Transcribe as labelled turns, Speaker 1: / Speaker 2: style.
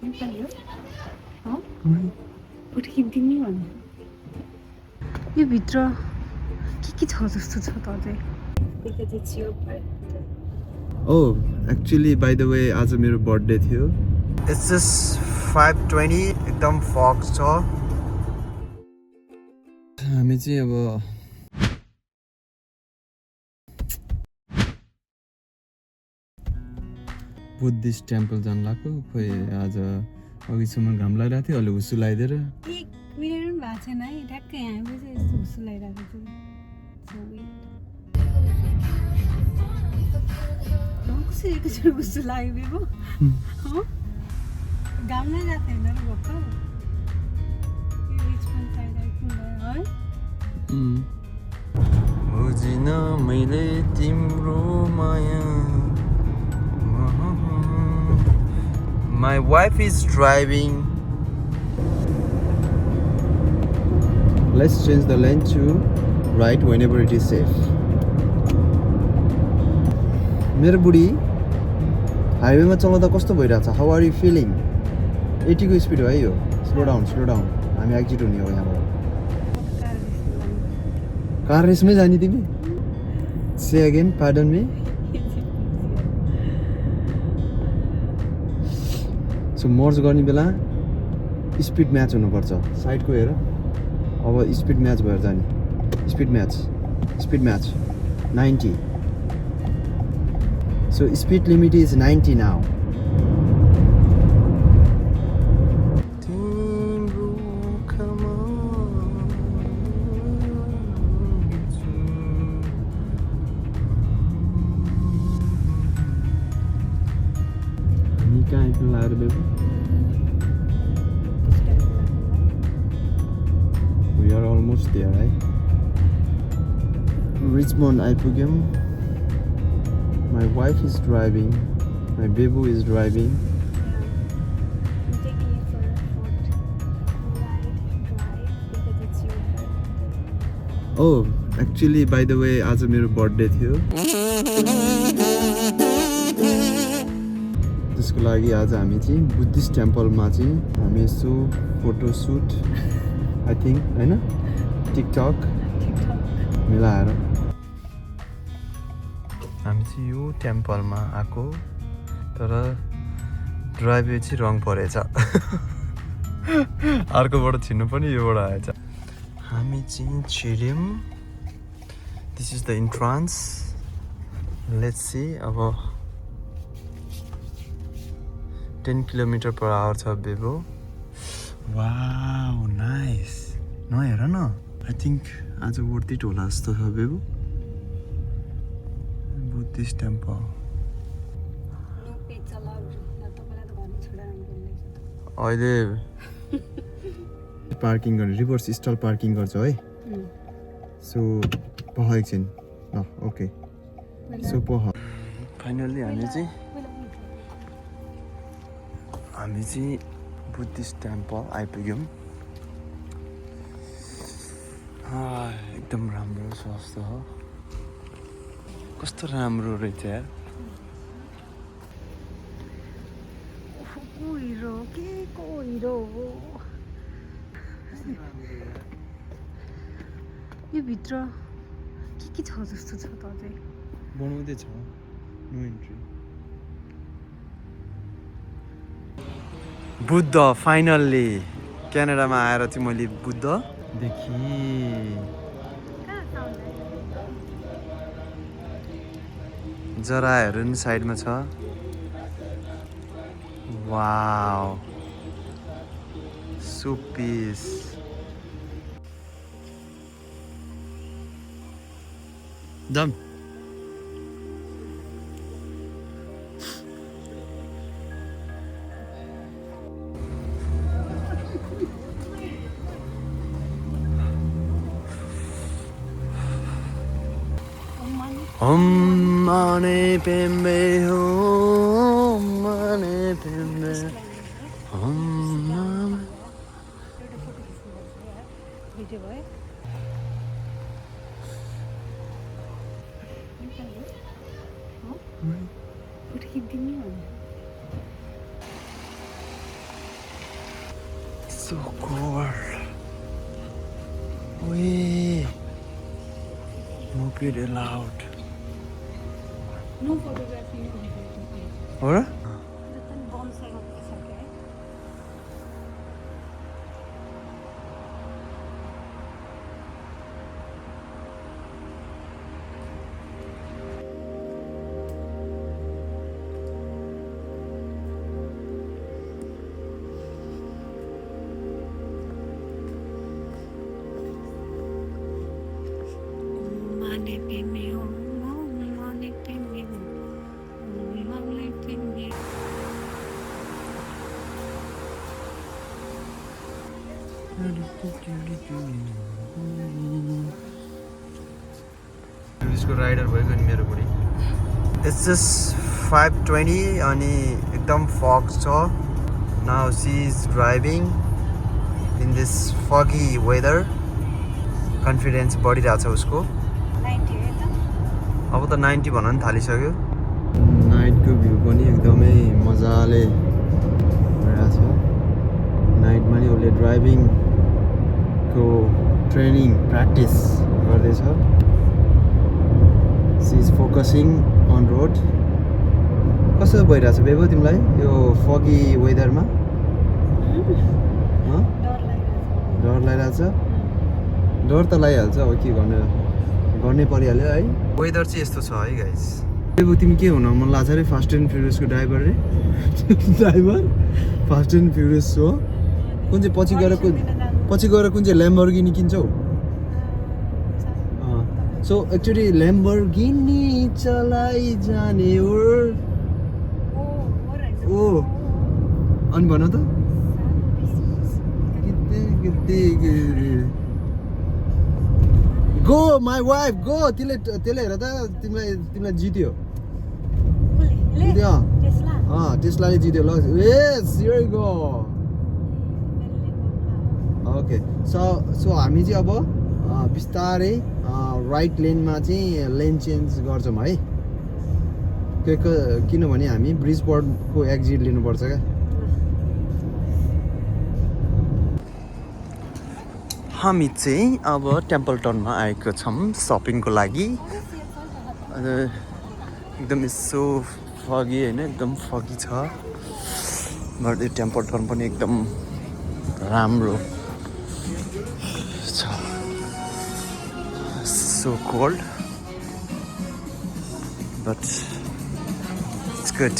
Speaker 1: नेपाली हो फोटो खिचिदिने भन्नु यो भित्र के छ जस्तो छ त अझै
Speaker 2: Oh, actually, by the way, आज मेरो बर्थडे थियो. It's just 5:20. एकदम फग छ. हामी चाहिँ अब बुद्धिस्ट टेम्पल जान लाग्यो. खोइ आज अघिसम्म घाम लागिरहेको थियो, अहिले हुस्सु लगाइदिएर.
Speaker 1: एक मिनट पनि भएको छैन है ठ्याक्कै यहाँ आएपछि यस्तो हुस्सु लगाइरहेको थियो कसरी एकैचोटि हुस्सु लाग्यो बेबो घाम नै जाएको थिएन र भर्खर रिचमन्ड साइड आइपुग्यो है
Speaker 2: बुझिन मैले तिम्रो माया. My wife is driving. Let's change the lane to right whenever it is safe. मेरो बुढी हाइवेमा चलाउँदा कस्तो भइरहेछ? How are you feeling? 80 को स्पिड हो है यो. Slow down. हामी एक्जिट हुने हो यहाँबाट. कार रेसमै जाने तिमी? Say again, pardon me. So merge गर्ने बेला स्पिड म्याच हुनुपर्छ. साइडको हेर. अब स्पिड म्याच भएर जाने. Speed match 90. So speed limit is 90 now. We are almost there, right? Richmond आइपुग्यौं. My wife is driving. My baby is driving.
Speaker 1: I'm taking you for a short ride drive because it's your birthday.
Speaker 2: Oh, actually, by the way, आज मेरो birthday थियो. त्यसको लागि आज हामी चाहिँ Buddhist टेम्पलमा चाहिँ हामी यसो फोटो सुट आई थिङ्क हैन टिकटक मिलाएर हामी चाहिँ यो टेम्पलमा आएको. तर ड्राइभवे चाहिँ रङ परेछ. अर्कोबाट छिर्नु पनि योबाट आएछ. हामी चाहिँ छिर्यौँ. This is the entrance. Let's see अब 10 km/h छ बेबो. Wow nice. नहेर न. आई थिङ्क आज वर्थ इट होला जस्तो छ बेबो. Buddhist temple. अहिले पार्किङ गर्ने रिभर्स स्टल पार्किङ गर्छ है. सो पह एकछिन. ओके. सो पह. फाइनल्ली हामी चाहिँ बुद्धिस्ट टेम्पल आइपुग्यौँ. एकदम राम्रो स्वास्थ्य हो. कस्तो राम्रो रहेछ यार.
Speaker 1: यो भित्र के छ जस्तो छ त अझै
Speaker 2: बनाउँदै छ. No entry. बुद्ध फाइनल्ली क्यानाडामा आएर चाहिँ मैले बुद्ध देखेँ. जराहरू पनि साइडमा छ. Wow so peace. जाम. Om mane pembe om mane pembe om mane.
Speaker 1: Video भयो फोटो खिचिदिने भन्नु
Speaker 2: So cold. Wee. Moped allowed.
Speaker 1: No photography.
Speaker 2: Or?
Speaker 1: Then bonsai of this, okay?
Speaker 2: टुरिस्टको राइडर भएको नि मेरो बुढी इट्स जस्ट 5:20 अनि एकदम फग छ now she is driving in this foggy weather confidence बढिरहेछ उसको
Speaker 1: 90 है त
Speaker 2: अब त 90 भन्न पनि थालिसक्यो नाइटको भ्यू पनि एकदमै मजाले भइरहेछ नाइटमा नि उसले ड्राइभिङको ट्रेनिङ प्र्याक्टिस गर्दैछ she is focusing on road कसो भइरहेछ बेबो तिमीलाई यो फगी वेदरमा डर लागिरहेछ डर त लागिहाल्छ अब के गर्नै परिहाल्यो है वेदर चाहिँ यस्तो छ है गाइस बेबो तिमी के हुन मन लाग्छ अरे फास्ट एन्ड फ्युरियसको ड्राइभर रे ड्राइभर फास्ट एन्ड फ्युरियस हो कुन चाहिँ पछि गएर कुन चाहिँ ल्याम्बोर्गिनी किन्छौ सो एक्चुअली ल्याम्बोर्गिनी चलाइ जाने हो ओ अनि भन त गो माई वाइफ गो त्यसले हेर त तिमीलाई जित्यो टेस्लाले जित्यो ल यस हियर गो ओके सो हामी चाहिँ अब बिस्तारै राइट लेनमा चाहिँ लेन चेन्ज गर्छौँ है किनभने हामी ब्रिजपोर्टको एक्जिट लिनुपर्छ क्या हामी चाहिँ अब टेम्पल्टनमा आएको छौँ सपिङको लागि एकदम यसो फगी होइन एकदम फगी छ बट यो टेम्पल्टन पनि एकदम राम्रो छ so cold but it's good